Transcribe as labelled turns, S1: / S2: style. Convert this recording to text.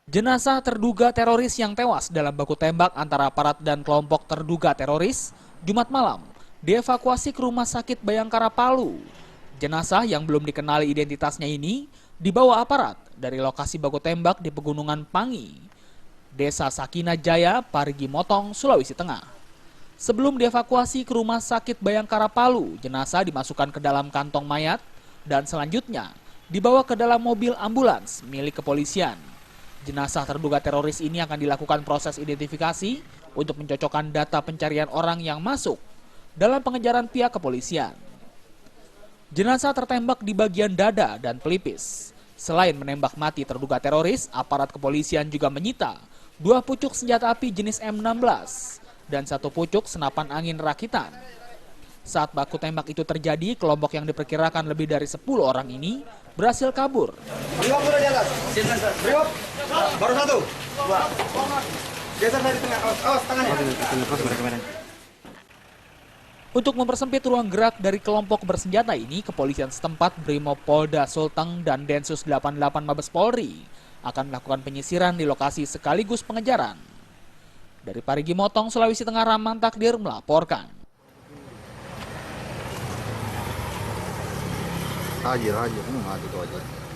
S1: Jenazah terduga teroris yang tewas dalam baku tembak antara aparat dan kelompok terduga teroris Jumat malam dievakuasi ke Rumah Sakit Bayangkara Palu. Jenazah yang belum dikenali identitasnya ini dibawa aparat dari lokasi baku tembak di Pegunungan Pangi, Desa Sakina Jaya, Parigi Motong, Sulawesi Tengah. Sebelum dievakuasi ke Rumah Sakit Bayangkara Palu, jenazah dimasukkan ke dalam kantong mayat dan selanjutnya dibawa ke dalam mobil ambulans milik kepolisian. Jenazah terduga teroris ini akan dilakukan proses identifikasi untuk mencocokkan data pencarian orang yang masuk dalam pengejaran pihak kepolisian. Jenazah tertembak di bagian dada dan pelipis. Selain menembak mati terduga teroris, aparat kepolisian juga menyita 2 pucuk senjata api jenis M16 dan 1 pucuk senapan angin rakitan. Saat baku tembak itu terjadi, kelompok yang diperkirakan lebih dari 10 orang ini berhasil kabur.
S2: Brimob udah di atas. Brimob. Baru 1. 2. Geser dari tengah. Awas tangannya.
S1: Untuk mempersempit ruang gerak dari kelompok bersenjata ini, kepolisian setempat Brimob Polda Sulteng dan Densus 88 Mabes Polri akan melakukan penyisiran di lokasi sekaligus pengejaran. Dari Parigi Motong, Sulawesi Tengah, Rahman Takdir melaporkan.
S3: Hajar, itu aja.